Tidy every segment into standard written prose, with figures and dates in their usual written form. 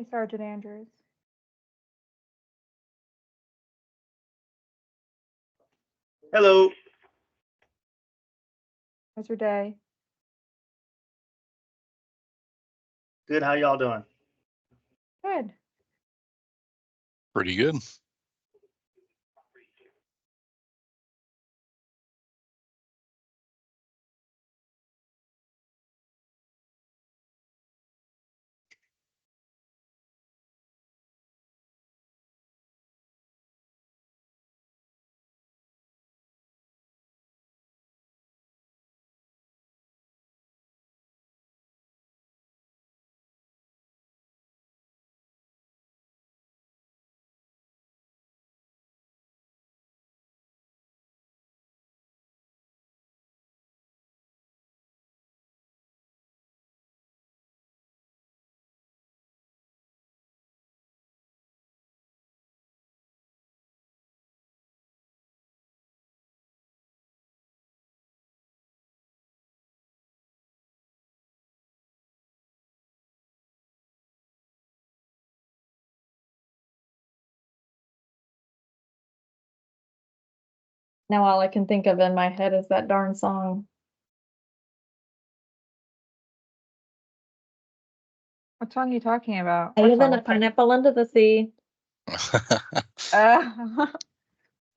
Hey, Sergeant Andrews. Hello. How's your day? Good. How y'all doing? Good. Pretty good. Now all I can think of in my head is that darn song. What song are you talking about? I What live in song? a pineapple under the sea. Uh,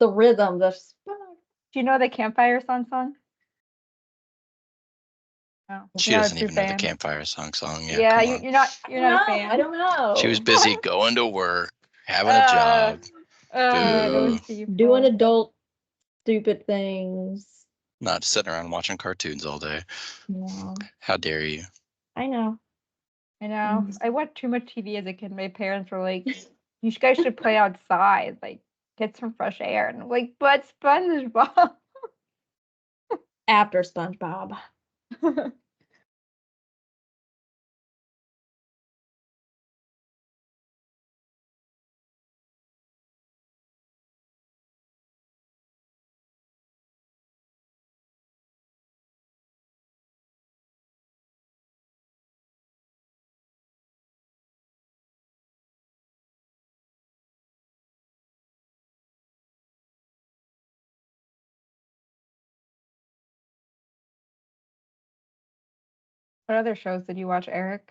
The rhythm, do you know the Campfire song? No, She you're not a doesn't true even know the fan. campfire song. Yeah, come you, on. you're not. You're not a fan. I don't know. She was busy going to work, having a job, Those Boo. people. doing adult stupid things. not sitting around watching cartoons all day. No, How dare you? I know. I know. I watched too much TV as a kid. My parents were like, "You guys should play outside, like get some fresh air." And I'm like, "But SpongeBob." After SpongeBob. What other shows did you watch, Eric?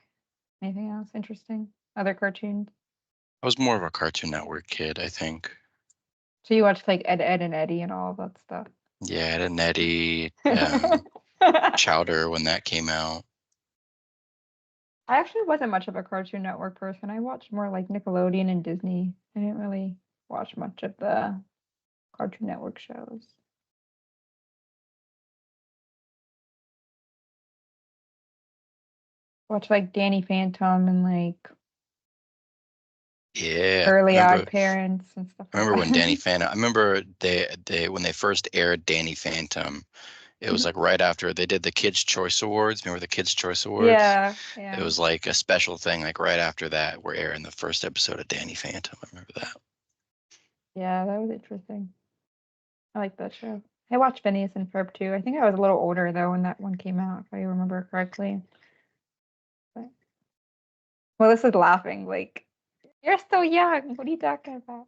Anything else interesting? Other cartoons? I was more of a Cartoon Network kid, I think. So you watched like Ed, Ed and Eddie and all of that stuff. Yeah, Ed and Eddie, Chowder when that came out. I actually wasn't much of a Cartoon Network person. I watched more like Nickelodeon and Disney. I didn't really watch much of the Cartoon Network shows. Watch like Danny Phantom and like Yeah, Early Odd Parents and stuff. I remember like when that. Danny Phantom. I remember they when they first aired Danny Phantom. It was like right after they did the Kids' Choice Awards. Remember the Kids' Choice Awards? Yeah. It was like a special thing. Like right after that, we're airing the first episode of Danny Phantom. I remember that. Yeah, that was interesting. I like that show. I watched Phineas and Ferb too. I think I was a little older though when that one came out, if I remember correctly. But Melissa's laughing like, "You're still young. What are you talking about?"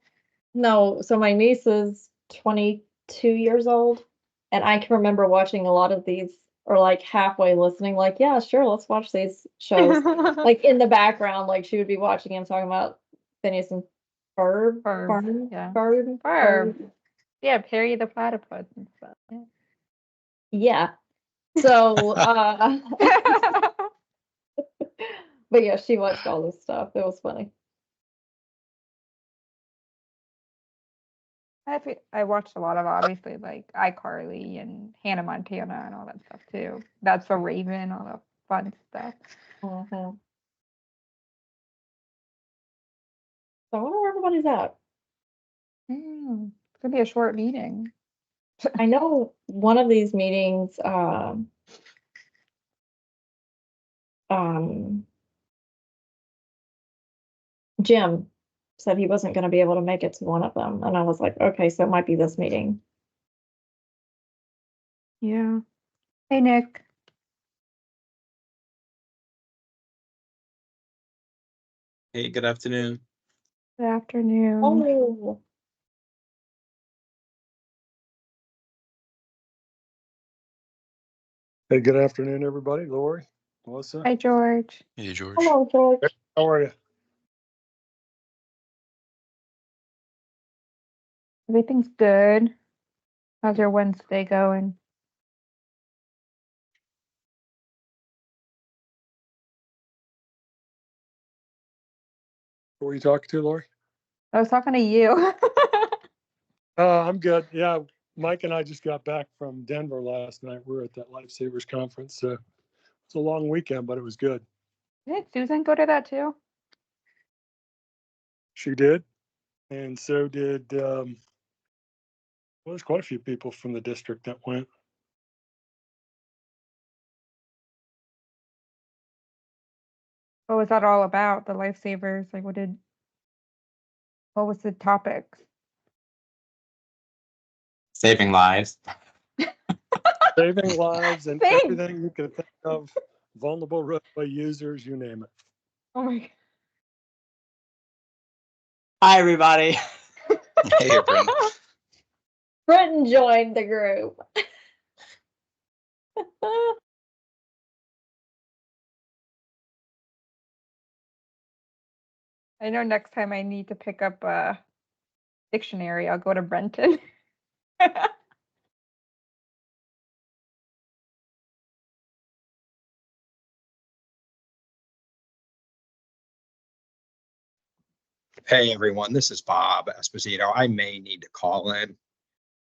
No, so my niece is 22 years old, and I can remember watching a lot of these, or like halfway listening, like, yeah, sure, let's watch these shows. Like in the background, like she would be watching him talking about Phineas and Ferb. Ferb, yeah. Ferb. Ferb. Yeah, Perry the Platypus and stuff. Yeah. Yeah. So, but yeah, she watched all this stuff. It was funny. I watched a lot of obviously like iCarly and Hannah Montana and all that stuff too. That's a Raven, all the fun stuff. So I wonder where everybody's at. It's gonna be a short meeting. I know one of these meetings, Jim said he wasn't going to be able to make it to one of them. And I was like, okay, so it might be this meeting. Yeah. Hey, Nick. Hey, good afternoon. Good afternoon. Oh, Hey, good afternoon, everybody. Lori, Melissa, Hi, George. Hey, George. hello, George. how are you? Everything's good. How's your Wednesday going? Who are you talking to, Lori? I was talking to you. I'm good. Yeah, Mike and I just got back from Denver last night. We were at that Lifesavers conference. It's a long weekend, but it was good. Did Susan go to that too? She did, and so did. Well, there's quite a few people from the district that went. What was that all about? The lifesavers? Like, what was the topics? Saving lives. Saving lives and Thanks. everything you can think of, vulnerable roadway users, you name it. Oh my Hi, everybody. Hey, Brendan. Britton joined the group. I know next time I need to pick up a dictionary, I'll go to Brenton. Hey everyone, this is Bob Esposito. I may need to call in.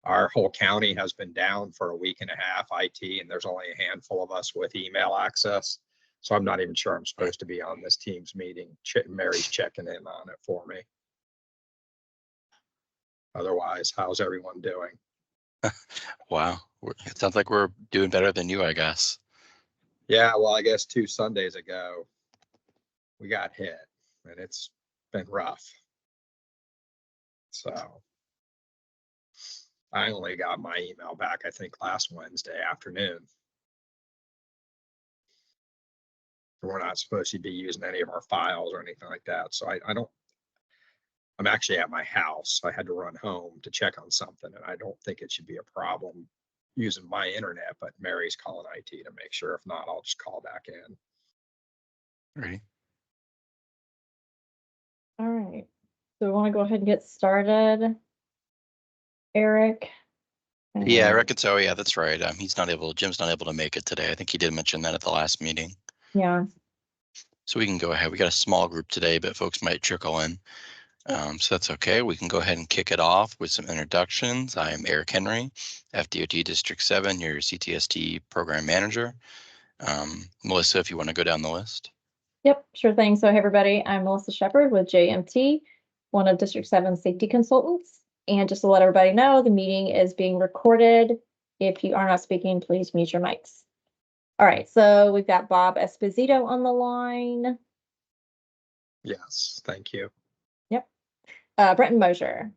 Our whole county has been down for a week and a half, IT, and there's only a handful of us with email access. So I'm not even sure I'm supposed to be on this Teams meeting. Mary's checking in on it for me. Otherwise, how's everyone doing? Wow. It sounds like we're doing better than you, I guess. Yeah, well, I guess 2 Sundays ago, we got hit and it's been rough. So I only got my email back, I think, last Wednesday afternoon. We're not supposed to be using any of our files or anything like that. So I'm actually at my house. I had to run home to check on something, and I don't think it should be a problem using my internet, but Mary's calling IT to make sure. If not, I'll just call back in. Ready? All right. So we want to go ahead and get started. Eric. Yeah, I and- reckon so. Yeah, that's right. Jim's not able to make it today. I think he did mention that at the last meeting. Yeah. So we can go ahead. We got a small group today, but folks might trickle in. So that's okay. We can go ahead and kick it off with some introductions. I am Eric Henry, FDOT District 7, your CTST program manager. Melissa, if you want to go down the list. Yep, sure thing. So hey everybody, I'm Melissa Shepard with JMT, one of District 7 safety consultants. And just to let everybody know, the meeting is being recorded. If you are not speaking, please mute your mics. All right, so we've got Bob Esposito on the line. Yes, thank you. Yep. Brenton Mosier.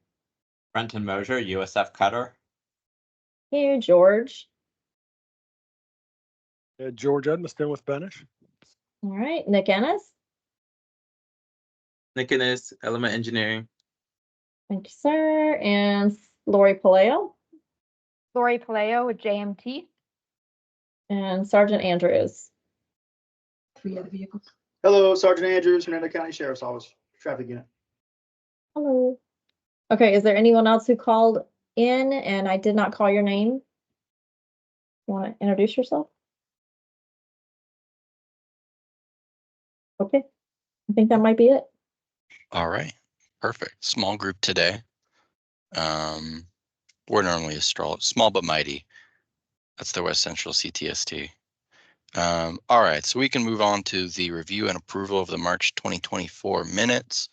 Brenton Mosier, USF Cutter. Here, George. George Edmiston with Benish. All right, Nick Ennis. Nick Innes, Element Engineering. Thank you, sir. And Lori Paleo Lori Paleo with JMT. and Sergeant Andrews. Three other vehicles. Hello, Sergeant Andrews, Hernando County Sheriff's Office, Traffic Unit. Hello. Okay, is there anyone else who called in and I did not call your name? You want to introduce yourself? Okay, I think that might be it. All right. Perfect. Small group today. We're normally a small but mighty. That's the West Central CTST. All right, so we can move on to the review and approval of the March 2024 minutes.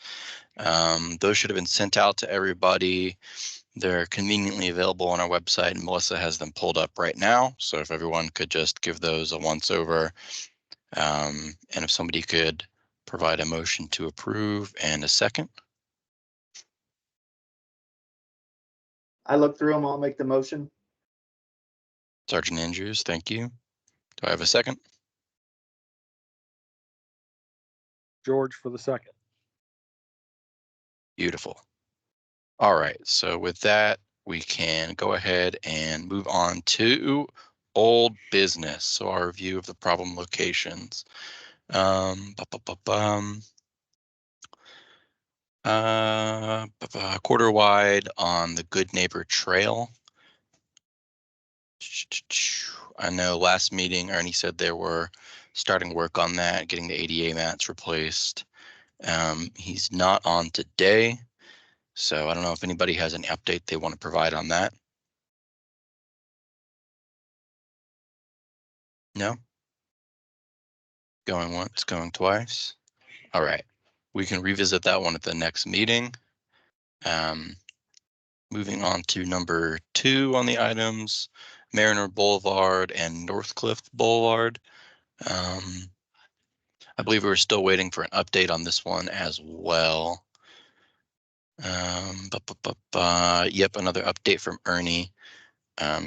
Those should have been sent out to everybody. They're conveniently available on our website, and Melissa has them pulled up right now. So if everyone could just give those a once over, and if somebody could provide a motion to approve and a second. I looked through them, I'll make the motion. Sergeant Andrews, thank you. Do I have a second? George for the second. Beautiful. All right, so with that, we can go ahead and move on to old business. So our review of the problem locations. Quarter wide on the Good Neighbor Trail. I know last meeting Ernie said they were starting work on that, getting the ADA mats replaced. He's not on today, so I don't know if anybody has any update they want to provide on that. No? Going once, going twice. All right, we can revisit that one at the next meeting. Moving on to number 2 on the items, Mariner Boulevard and Northcliffe Boulevard. I believe we're still waiting for an update on this one as well. Yep, another update from Ernie.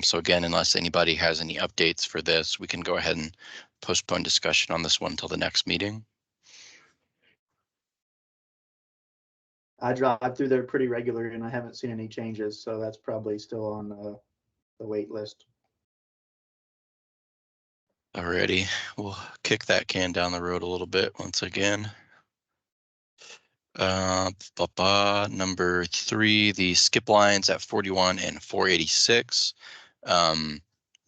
So again, unless anybody has any updates for this, we can go ahead and postpone discussion on this one until the next meeting. I drive through there pretty regularly and I haven't seen any changes, so that's probably still on the wait list. Alrighty, we'll kick that can down the road a little bit once again. Number 3, the skip lines at 41 and 486.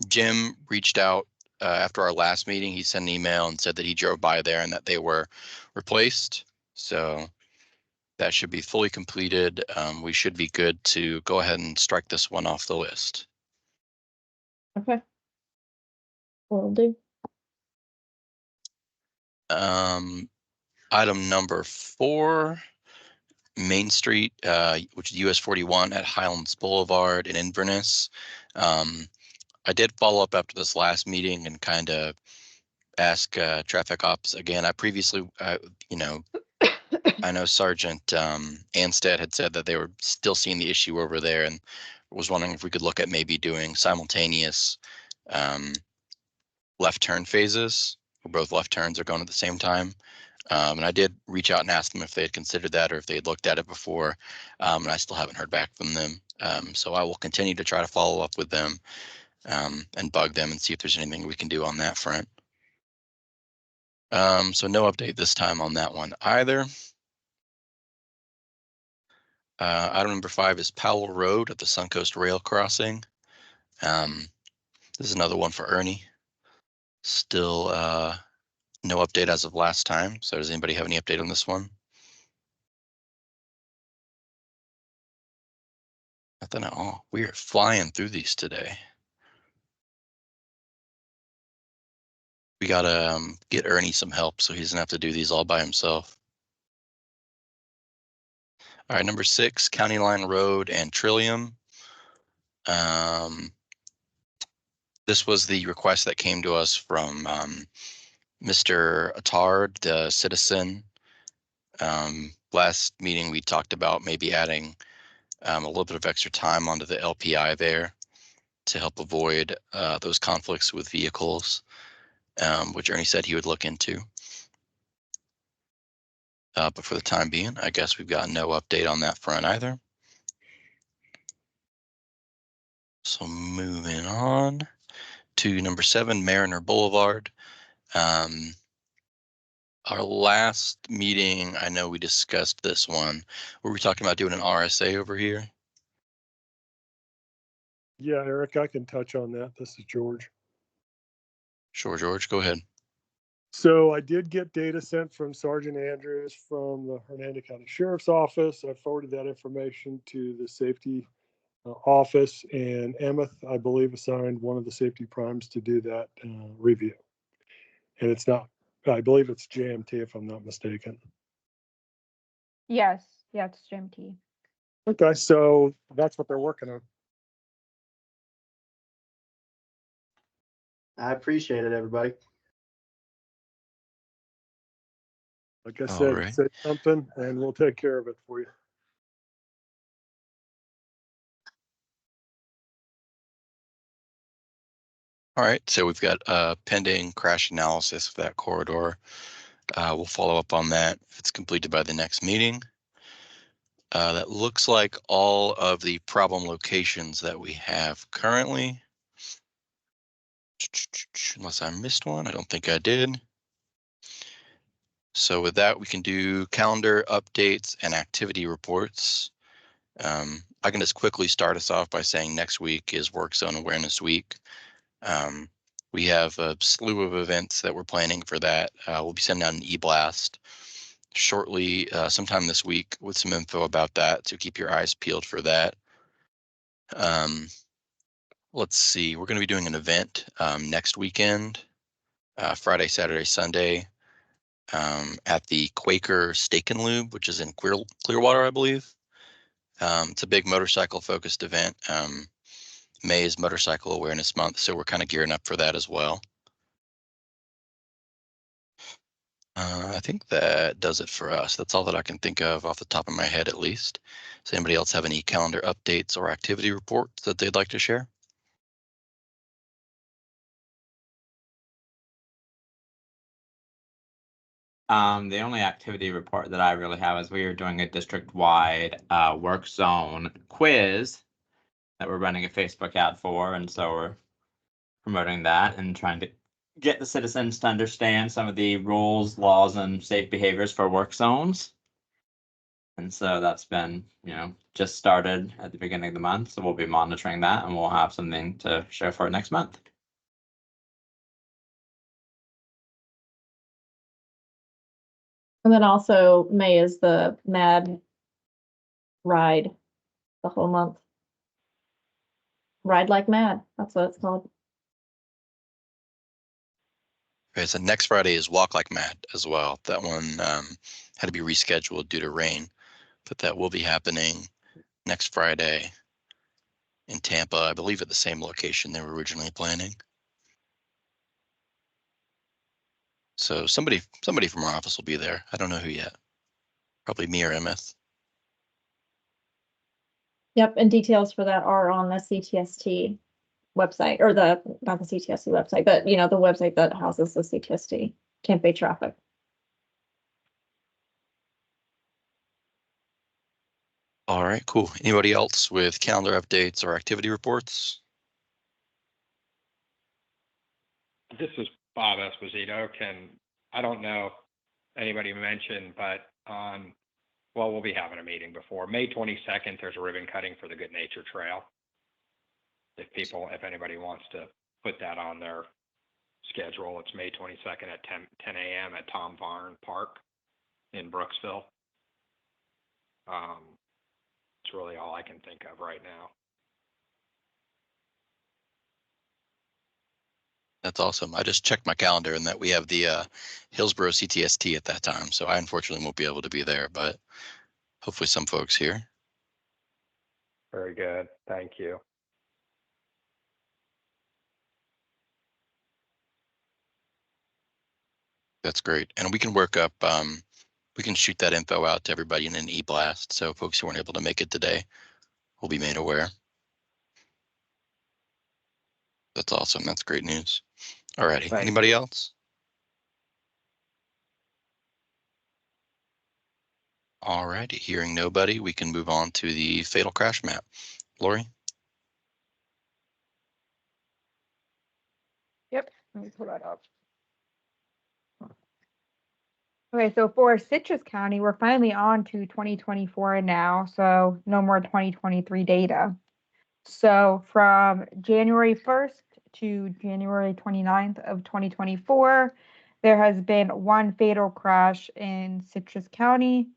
Jim reached out after our last meeting. He sent an email and said that he drove by there and that they were replaced. So that should be fully completed. We should be good to go ahead and strike this one off the list. Okay. Will do. Item number 4, Main Street, which is US 41 at Highlands Boulevard in Inverness. I did follow up after this last meeting and kind of ask traffic ops again. I previously, I know Sergeant Anstead had said that they were still seeing the issue over there and was wondering if we could look at maybe doing simultaneous left turn phases where both left turns are going at the same time. And I did reach out and ask them if they had considered that or if they had looked at it before. And I still haven't heard back from them. So I will continue to try to follow up with them and bug them and see if there's anything we can do on that front. So no update this time on that one either. Item number 5 is Powell Road at the Suncoast Rail Crossing. This is another one for Ernie. Still no update as of last time. So does anybody have any update on this one? Nothing at all. We are flying through these today. We gotta get Ernie some help so he doesn't have to do these all by himself. All right, number 6, County Line Road and Trillium. This was the request that came to us from Mr. Attard, the citizen. Last meeting we talked about maybe adding a little bit of extra time onto the LPI there to help avoid those conflicts with vehicles, which Ernie said he would look into. But for the time being, I guess we've got no update on that front either. So moving on to number 7, Mariner Boulevard. Our last meeting, I know we discussed this one. Were we talking about doing an RSA over here? Yeah, Eric, I can touch on that. This is George. Sure, George, go ahead. So I did get data sent from Sergeant Andrews from the Hernando County Sheriff's Office. I forwarded that information to the safety office, and Emmett, I believe, assigned one of the safety primes to do that review. And it's not, I believe it's JMT if I'm not mistaken. Yes, yeah, it's GMT. Okay, so that's what they're working on. I appreciate it, everybody. Like I All said, right. say something and we'll take care of it for you. All right, so we've got pending crash analysis of that corridor. We'll follow up on that if it's completed by the next meeting. That looks like all of the problem locations that we have currently. Unless I missed one, I don't think I did. So with that, we can do calendar updates and activity reports. I can just quickly start us off by saying next week is Work Zone Awareness Week. We have a slew of events that we're planning for that. We'll be sending out an e-blast shortly, sometime this week, with some info about that, so keep your eyes peeled for that. Let's see, we're going to be doing an event next weekend, Friday, Saturday, Sunday, at the Quaker Steak and Lube, which is in Clearwater, I believe. It's a big motorcycle focused event. May is Motorcycle Awareness Month, so we're kind of gearing up for that as well. I think that does it for us. That's all that I can think of off the top of my head, at least. Does anybody else have any calendar updates or activity reports that they'd like to share? The only activity report that I really have is we are doing a district-wide work zone quiz that we're running a Facebook ad for, and so we're promoting that and trying to get the citizens to understand some of the rules, laws, and safe behaviors for work zones. And so that's been, just started at the beginning of the month, so we'll be monitoring that, and we'll have something to share for next month. And then also May is the Mad Ride, the whole month. Ride like mad, that's what it's called. Okay, so next Friday is Walk Like Mad as well. That one had to be rescheduled due to rain, but that will be happening next Friday in Tampa, I believe at the same location they were originally planning. So somebody from our office will be there. I don't know who yet. Probably me or Emmeth. Yep, and details for that are on the CTST website, or not the CTST website, but the website that houses the CTST Tampa traffic. All right, cool. Anybody else with calendar updates or activity reports? This is Bob Esposito. I don't know anybody mentioned, but we'll be having a meeting before May 22nd. There's a ribbon cutting for the Good Nature Trail. If anybody wants to put that on their schedule, it's May 22nd at 10 a.m. at Tom Varn Park in Brooksville. It's really all I can think of right now. That's awesome. I just checked my calendar and that we have the Hillsborough CTST at that time. So I unfortunately won't be able to be there, but hopefully some folks here. Very good. Thank you. That's great. And we can work up, we can shoot that info out to everybody in an e-blast. So folks who weren't able to make it today will be made aware. That's awesome. That's great news. All righty. Anybody else? All righty. Hearing nobody, we can move on to the fatal crash map. Lori? Yep, let me pull that up. Okay, so for Citrus County, we're finally on to 2024 now, so no more 2023 data. So from January 1st to January 29th of 2024, there has been one fatal crash in Citrus County.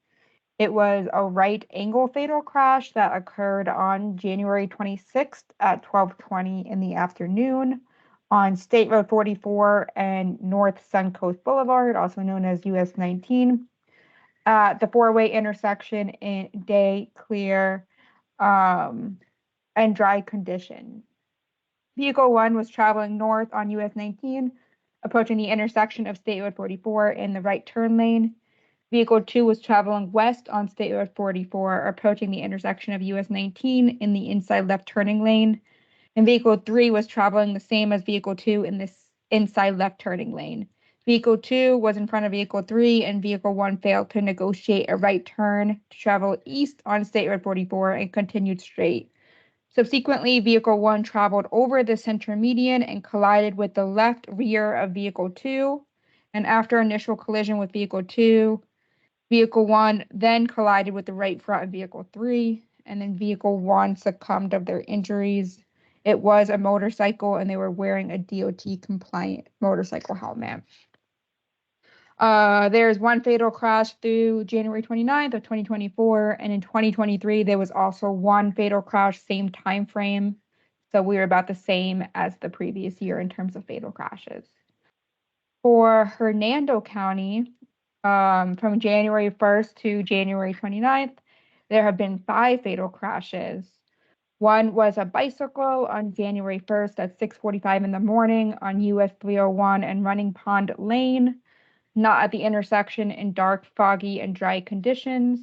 It was a right angle fatal crash that occurred on January 26th at 12:20 in the afternoon on State Road 44 and North Suncoast Boulevard, also known as US 19, at the four-way intersection in day, clear, and dry condition. Vehicle 1 was traveling north on US 19, approaching the intersection of State Road 44 in the right turn lane. Vehicle 2 was traveling west on State Road 44, approaching the intersection of US 19 in the inside left turning lane. And Vehicle 3 was traveling the same as Vehicle 2 in this inside left turning lane. Vehicle 2 was in front of Vehicle 3, and Vehicle 1 failed to negotiate a right turn to travel east on State Road 44 and continued straight. Subsequently, Vehicle 1 traveled over the center median and collided with the left rear of Vehicle 2. And after initial collision with Vehicle 2, Vehicle 1 then collided with the right front of Vehicle 3, and then Vehicle 1 succumbed of their injuries. It was a motorcycle, and they were wearing a DOT-compliant motorcycle helmet. There's one fatal crash through January 29th of 2024, and in 2023, there was also one fatal crash, same time frame. So we were about the same as the previous year in terms of fatal crashes. For Hernando County, from January 1st to January 29th, there have been 5 fatal crashes. One was a bicycle on January 1st at 6:45 in the morning on US 301 and Running Pond Lane, not at the intersection in dark, foggy, and dry conditions.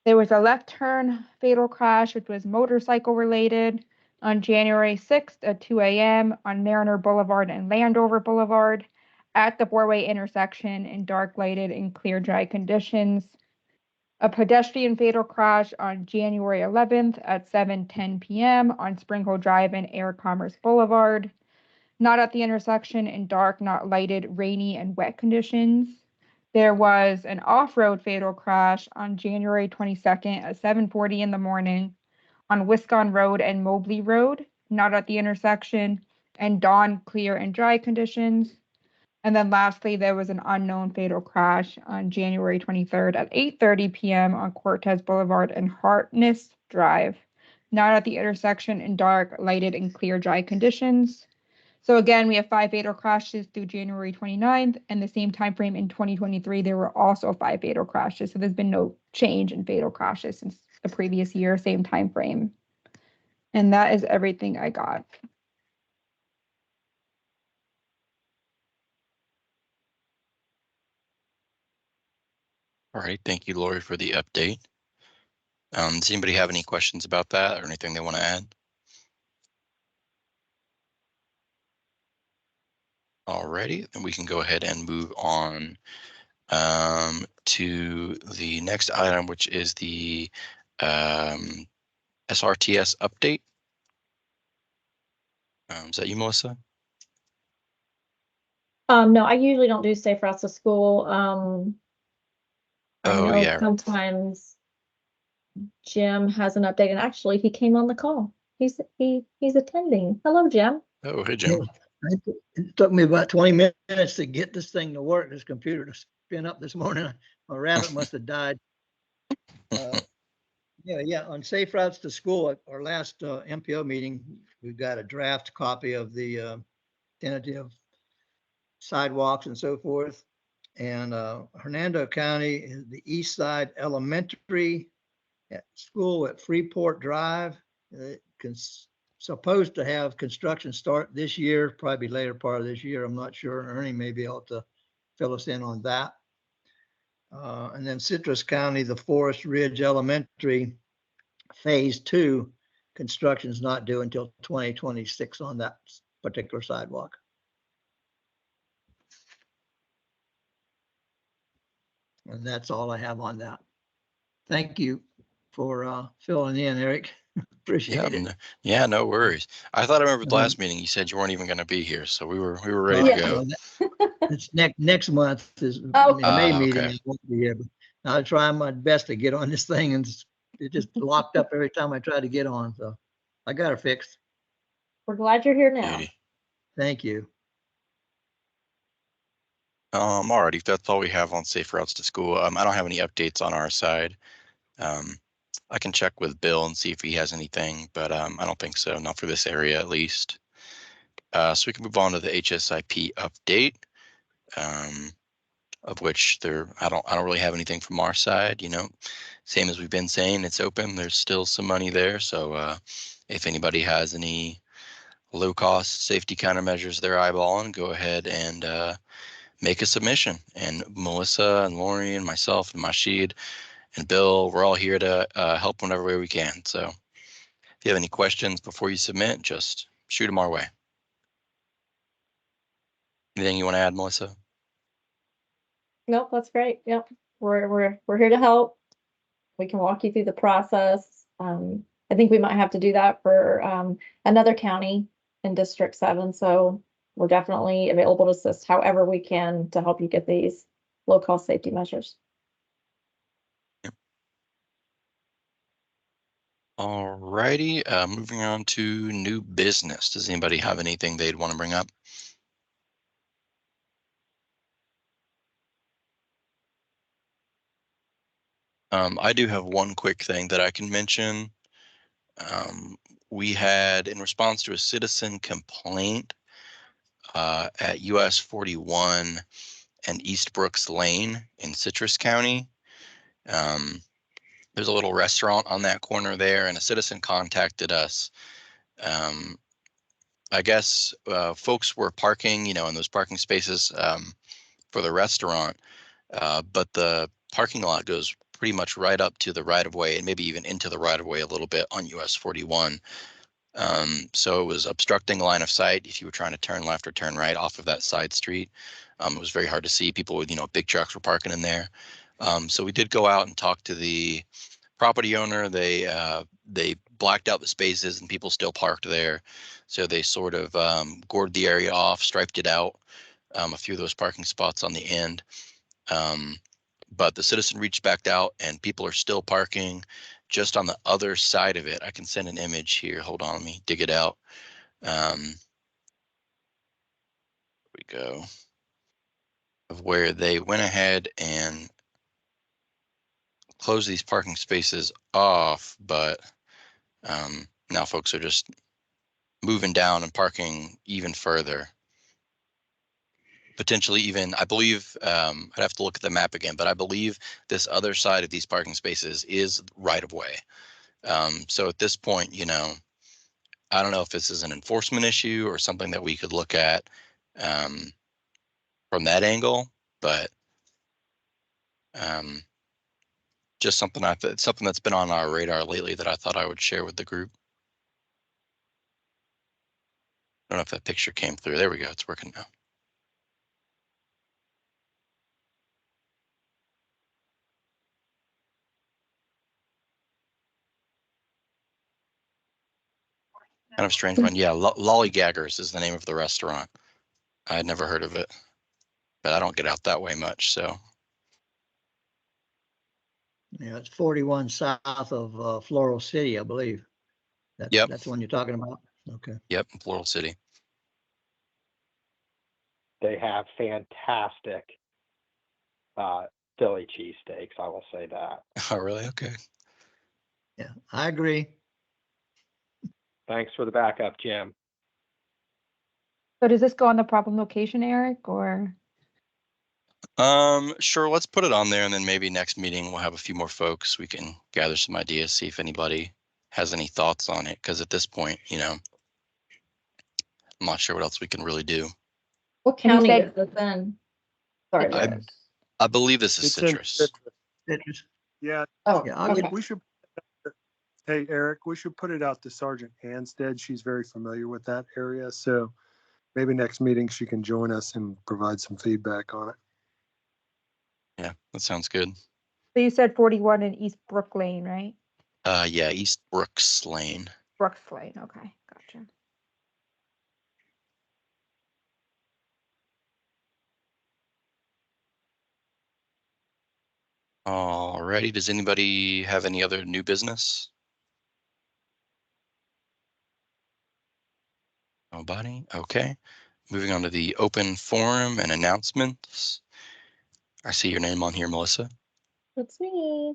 There was a left turn fatal crash, which was motorcycle related, on January 6th at 2 a.m. on Mariner Boulevard and Landover Boulevard at the four-way intersection in dark, lighted, and clear, dry conditions. A pedestrian fatal crash on January 11th at 7:10 p.m. on Sprinkle Drive and Air Commerce Boulevard, not at the intersection in dark, not lighted, rainy, and wet conditions. There was an off-road fatal crash on January 22nd at 7:40 in the morning on Wisconsin Road and Mobley Road, not at the intersection, and dawn, clear, and dry conditions. And then lastly, there was an unknown fatal crash on January 23rd at 8:30 p.m. on Cortez Boulevard and Hartness Drive, not at the intersection in dark, lighted, and clear, dry conditions. So again, we have 5 fatal crashes through January 29th, and the same time frame in 2023, there were also 5 fatal crashes. So there's been no change in fatal crashes since the previous year, same time frame. And that is everything I got. All right, thank you, Lori, for the update. Does anybody have any questions about that or anything they want to add? Alrighty, then we can go ahead and move on to the next item, which is the SRTS update. Is that you, Melissa? No, I usually don't do safe routes to school. I Oh, know yeah. sometimes Jim has an update, and actually he came on the call. He's attending. Hello, Jim. Oh, hey, Jim. It took me about 20 minutes to get this thing to work, this computer to spin up this morning. My rabbit must have died. Yeah, on safe routes to school, at our last MPO meeting, we've got a draft copy of the tentative sidewalks and so forth. And Hernando County is the East Side Elementary School at Freeport Drive. Supposed to have construction start this year, probably later part of this year. I'm not sure. Ernie may be able to fill us in on that. And then Citrus County, the Forest Ridge Elementary Phase 2 construction is not due until 2026 on that particular sidewalk. And that's all I have on that. Thank you for filling in, Eric. Appreciate it. Yeah, no worries. I thought I remember the last meeting you said you weren't even going to be here, so we were ready to go. It's next month is Okay. May meeting. Okay. I won't be here, but I'll try my best to get on this thing, and it just locked up every time I try to get on. So I got her fixed. We're glad you're here now. Beauty. Thank you. Alrighty, that's all we have on safe routes to school. I don't have any updates on our side. I can check with Bill and see if he has anything, but I don't think so, not for this area at least. So we can move on to the HSIP update, of which I don't really have anything from our side. Same as we've been saying, it's open. There's still some money there, so if anybody has any low-cost safety countermeasures they're eyeballing, go ahead and make a submission. And Melissa and Lori and myself and Mashid and Bill, we're all here to help whenever way we can. So if you have any questions before you submit, just shoot them our way. Anything you want to add, Melissa? Nope, that's great. Yep. We're here to help. We can walk you through the process. I think we might have to do that for another county in District 7. So we're definitely available to assist however we can to help you get these low-cost safety measures. All righty, moving on to new business. Does anybody have anything they'd want to bring up? I do have one quick thing that I can mention. We had, in response to a citizen complaint at US 41 and East Brooks Lane in Citrus County, there's a little restaurant on that corner there, and a citizen contacted us. I guess folks were parking, in those parking spaces for the restaurant, but the parking lot goes pretty much right up to the right of way and maybe even into the right of way a little bit on US 41. So it was obstructing line of sight if you were trying to turn left or turn right off of that side street. It was very hard to see. People with, big trucks were parking in there. So we did go out and talk to the property owner. They blacked out the spaces and people still parked there. So they sort of gored the area off, striped it out, a few of those parking spots on the end. But the citizen reached back out and people are still parking just on the other side of it. I can send an image here. Hold on, let me dig it out. Here we go. Of where they went ahead and closed these parking spaces off, but now folks are just moving down and parking even further. Potentially even, I believe, I'd have to look at the map again, but I believe this other side of these parking spaces is right of way. So at this point, I don't know if this is an enforcement issue or something that we could look at from that angle, but just something something that's been on our radar lately that I thought I would share with the group. I don't know if that picture came through. There we go. It's working now. Kind of strange one. Yeah, Lollygaggers is the name of the restaurant. I had never heard of it, but I don't get out that way much, so. Yeah, it's 41 south of Floral City, I believe. Yep. That's the one you're talking about. Okay. Yep, Floral City. They have fantastic Philly cheesesteaks. I will say that. Oh, really? Okay. Yeah, I agree. Thanks for the backup, Jim. So does this go on the problem location, Eric, or? Sure. Let's put it on there, and then maybe next meeting we'll have a few more folks. We can gather some ideas, see if anybody has any thoughts on it. Because at this point, I'm not sure what else we can really do. What And you county said- is this in? Sorry. I- Derek. I believe this is It's in Citrus. Citrus. Yeah, Oh, Yeah, I'll okay. we should, hey, Eric, we should put it out to Sergeant Anstead. She's very familiar with that area. So maybe next meeting she can join us and provide some feedback on it. Yeah, that sounds good. So you said 41 in East Brook Lane, right? Yeah, East Brooks Lane. Brooks Lane, okay, gotcha. Alrighty, does anybody have any other new business? Nobody? Okay. Moving on to the open forum and announcements. I see your name on here, Melissa. That's me.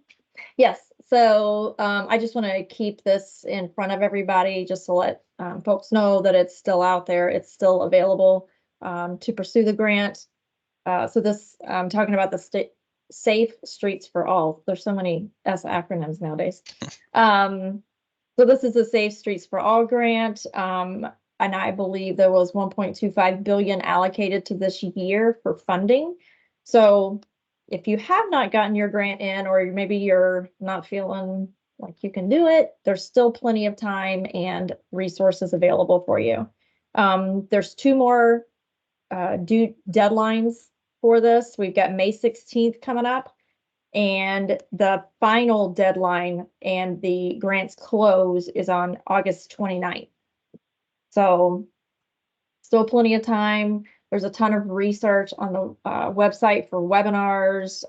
Yes, so I just want to keep this in front of everybody just to let folks know that it's still out there. It's still available to pursue the grant. So this, I'm talking about the Safe Streets for All. There's so many S acronyms nowadays. So this is the Safe Streets for All grant. And I believe there was 1.25 billion allocated to this year for funding. So if you have not gotten your grant in, or maybe you're not feeling like you can do it, there's still plenty of time and resources available for you. There's 2 more due deadlines for this. We've got May 16th coming up. And the final deadline and the grants close is on August 29th. So still plenty of time. There's a ton of research on the website for webinars.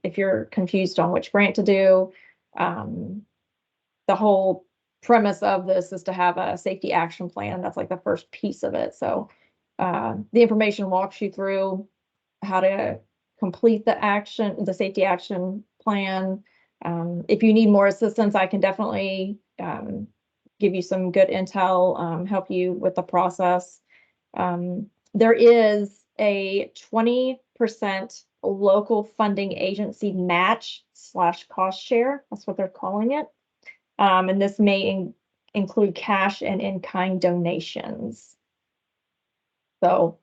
If you're confused on which grant to do, the whole premise of this is to have a safety action plan. That's like the first piece of it. So the information walks you through how to complete the safety action plan. If you need more assistance, I can definitely give you some good intel, help you with the process. There is a 20% local funding agency match / cost share. That's what they're calling it. And this may include cash and in-kind donations. So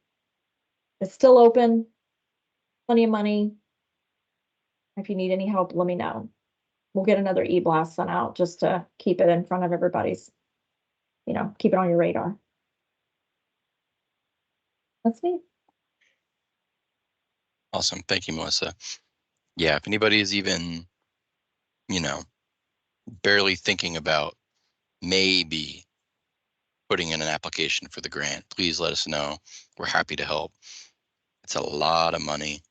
it's still open, plenty of money. If you need any help, let me know. We'll get another e-blast sent out just to keep it in front of everybody's, keep it on your radar. That's me. Awesome. Thank you, Melissa. Yeah, if anybody is even, barely thinking about maybe putting in an application for the grant, please let us know. We're happy to help. It's a lot of money.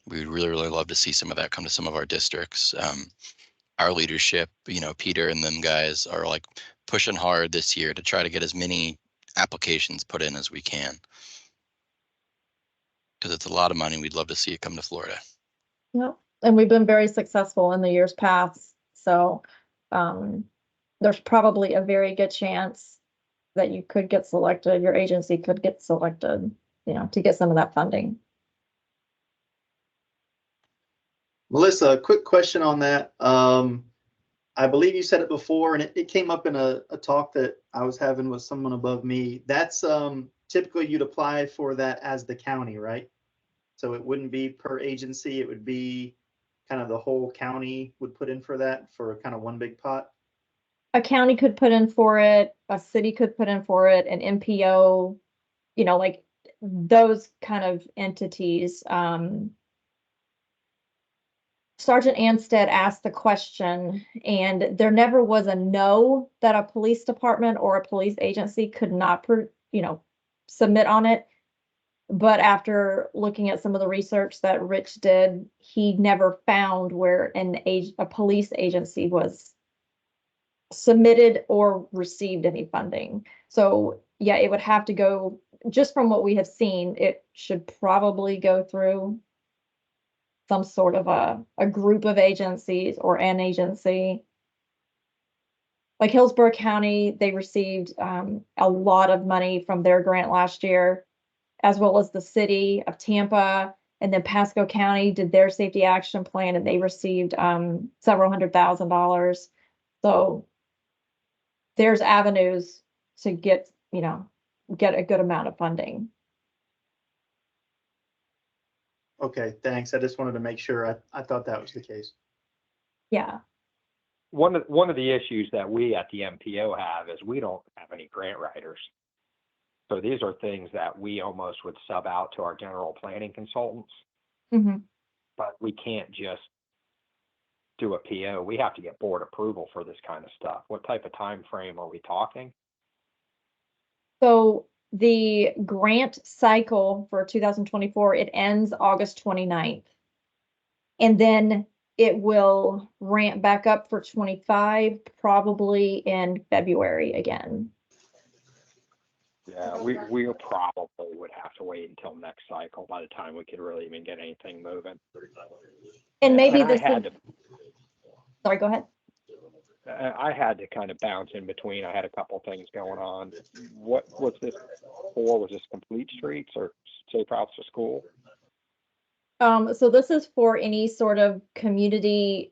We'd really, really love to see some of that come to some of our districts. Our leadership, Peter and them guys are like pushing hard this year to try to get as many applications put in as we can. Because it's a lot of money. We'd love to see it come to Florida. Yep. And we've been very successful in the years past. So there's probably a very good chance that you could get selected, your agency could get selected, to get some of that funding. Melissa, a quick question on that. I believe you said it before, and it came up in a talk that I was having with someone above me. That's typically you'd apply for that as the county, right? So it wouldn't be per agency. It would be kind of the whole county would put in for that for kind of one big pot. A county could put in for it, a city could put in for it, an MPO, like those kind of entities. Sergeant Anstead asked the question, and there never was a no that a police department or a police agency could not, submit on it. But after looking at some of the research that Rich did, he never found where a police agency was submitted or received any funding. So yeah, it would have to go, just from what we have seen, it should probably go through some sort of a group of agencies or an agency. Like Hillsborough County, they received a lot of money from their grant last year, as well as the city of Tampa. And then Pasco County did their safety action plan, and they received several $100,000. So there's avenues to get a good amount of funding. Okay, thanks. I just wanted to make sure. I thought that was the case. Yeah. One of the issues that we at the MPO have is we don't have any grant writers. So these are things that we almost would sub out to our general planning consultants. Mm-hmm. But we can't just do a PO. We have to get board approval for this kind of stuff. What type of time frame are we talking? So the grant cycle for 2024, it ends August 29th. And then it will ramp back up for 25, probably in February again. Yeah, we probably would have to wait until next cycle by the time we could really even get anything moving. And maybe and this sorry, go ahead. I had to kind of bounce in between. I had a couple things going on. What was this for? Was this Complete Streets or Safe Routes to School? So this is for any sort of community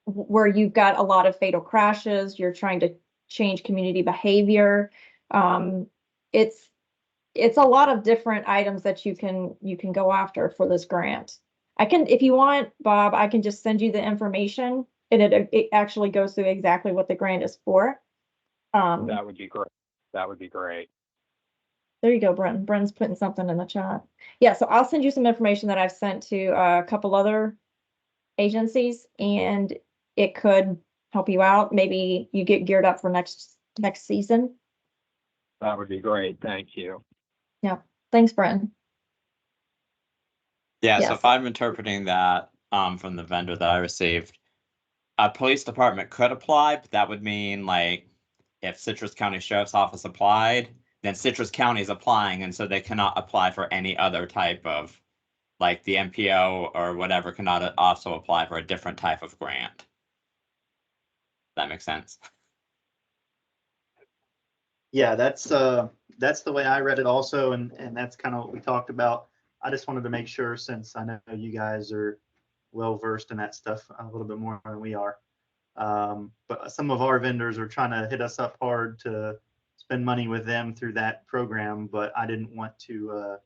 where you've got a lot of fatal crashes, you're trying to change community behavior. It's a lot of different items that you can go after for this grant. If you want, Bob, I can just send you the information, and it actually goes through exactly what the grant is for. That would be great. That would be great. There you go, Brenton. Brenton's putting something in the chat. Yeah, so I'll send you some information that I've sent to a couple other agencies, and it could help you out. Maybe you get geared up for next season. That would be great. Thank you. Yeah. Thanks, Brenton. Yeah, so Yes. if I'm interpreting that from the vendor that I received, a police department could apply, but that would mean like if Citrus County Sheriff's Office applied, then Citrus County is applying, and so they cannot apply for any other type of, like the MPO or whatever cannot also apply for a different type of grant. That makes sense. Yeah, that's the way I read it also, and that's kind of what we talked about. I just wanted to make sure, since I know you guys are well versed in that stuff a little bit more than we are. But some of our vendors are trying to hit us up hard to spend money with them through that program, but I didn't want to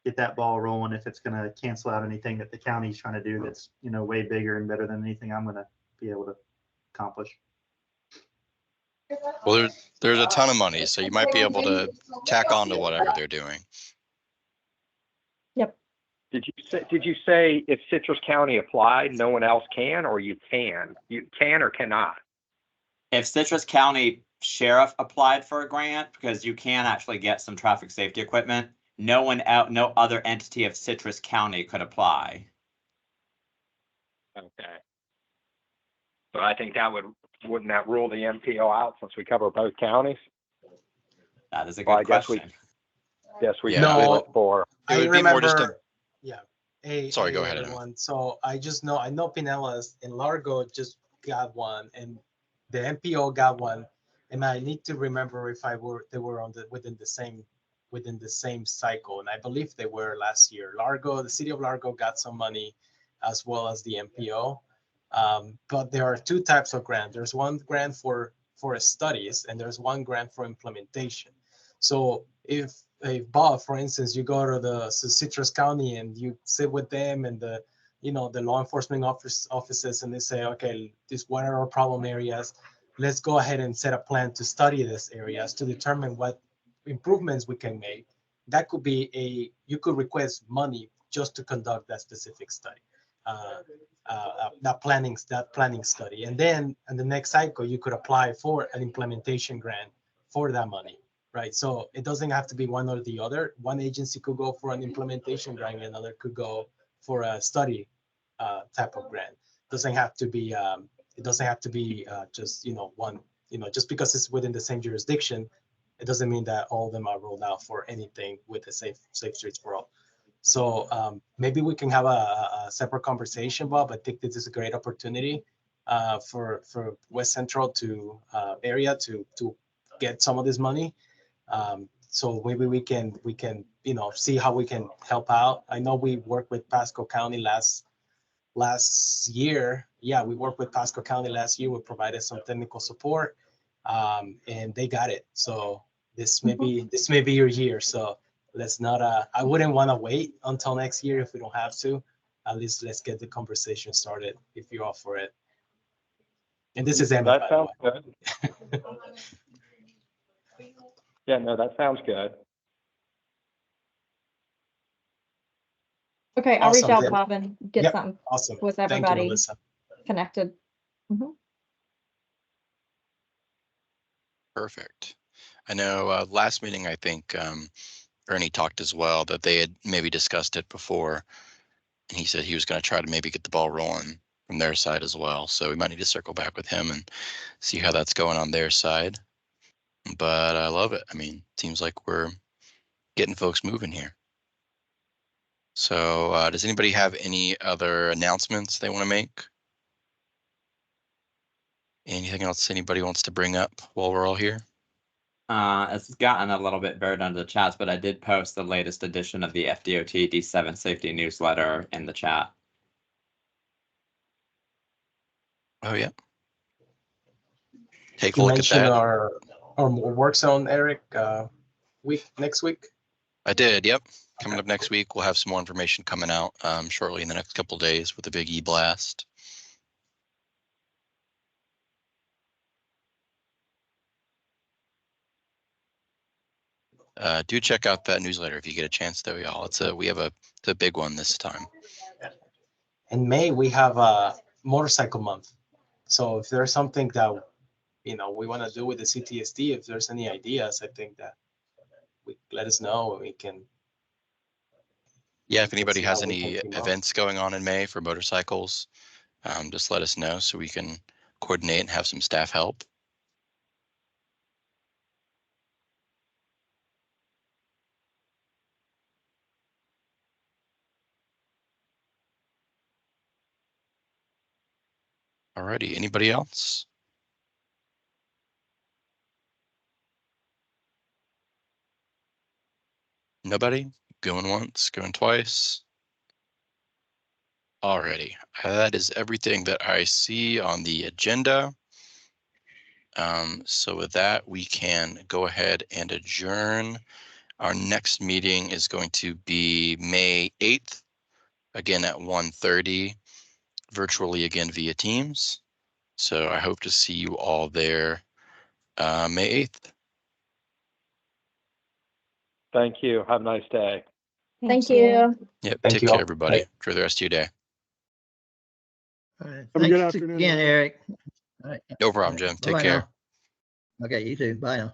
get that ball rolling if it's going to cancel out anything that the county's trying to do that's, you know, way bigger and better than anything I'm going to be able to accomplish. Well, there's a ton of money, so you might be able to tack on to whatever they're doing. Yep. Did you say if Citrus County applied, no one else can, or you can? You can or cannot? If Citrus County Sheriff applied for a grant, because you can actually get some traffic safety equipment, no other entity of Citrus County could apply. Okay. But I think wouldn't that rule the MPO out since we cover both counties? That is a good Well, I question. Guess we Yeah, can it do would- it for. It would be more just a, Yeah. Hey, Sorry, hey, go ahead, everyone. So I know Pinellas and Largo just got one, and the MPO got one, and I need to remember if they were within the same cycle, and I believe they were last year. The city of Largo got some money, as well as the MPO. But there are two types of grant. There's one grant for studies, and there's one grant for implementation. So if Bob, for instance, you go to the Citrus County and you sit with them and the law enforcement offices, and they say, okay, what are our problem areas? Let's go ahead and set a plan to study these areas to determine what improvements we can make. That could be you could request money just to conduct that specific study. That planning study, and then in the next cycle you could apply for an implementation grant for that money, right? So it doesn't have to be one or the other. One agency could go for an implementation grant, another could go for a study type of grant. It doesn't have to be just one. Just because it's within the same jurisdiction, it doesn't mean that all of them are rolled out for anything with the safe streets for all. So maybe we can have a separate conversation, Bob. I think this is a great opportunity for West Central area to get some of this money. So maybe we can see how we can help out. I know we worked with Pasco County last year. Yeah, we worked with Pasco County last year. We provided some technical support, and they got it. So this may be your year. So let's not. I wouldn't want to wait until next year if we don't have to. At least let's get the conversation started if you're all for it. And this is Emmett, That sounds good. Yeah, no, that sounds good. Okay, I'll reach Awesome. out to Bob and get Yep. something Awesome. with Thank you, everybody Melissa. connected. Mhm. perfect. I know last meeting, I think Ernie talked as well that they had maybe discussed it before, and he said he was going to try to maybe get the ball rolling from their side as well. So we might need to circle back with him and see how that's going on their side. But I love it. I mean, seems like we're getting folks moving here. So does anybody have any other announcements they want to make? Anything else anybody wants to bring up while we're all here? It's gotten a little bit buried under the chats, but I did post the latest edition of the FDOT D7 safety newsletter in the chat. Oh, yeah. Take a You look at mentioned that. our work zone, Eric, next week. I did, yep. Coming up next week, we'll have some more information coming out shortly in the next couple of days with a big e-blast. Do check out that newsletter if you get a chance, though, y'all. It's a big one this time. In May, we have a motorcycle month. So if there's something that, we want to do with the CTST, if there's any ideas, I think that let us know and we can. Yeah, if we can anybody see has how we any can team up. events going on in May for motorcycles, just let us know so we can coordinate and have some staff help. Alrighty, anybody else? Nobody? Going once, going twice? Alrighty, that is everything that I see on the agenda. So with that, we can go ahead and adjourn. Our next meeting is going to be May 8th, again at 1:30, virtually again via Teams. So I hope to see you all there May 8th. Thank you. Have a nice day. Thank you. Yep, Thank take you care, all. everybody. Bye. Enjoy the rest of your day. All right. Have a good Thanks afternoon, again, everyone. Eric. All right. No problem, Jim. Take Bye-bye care. now. Okay, you too. Bye now.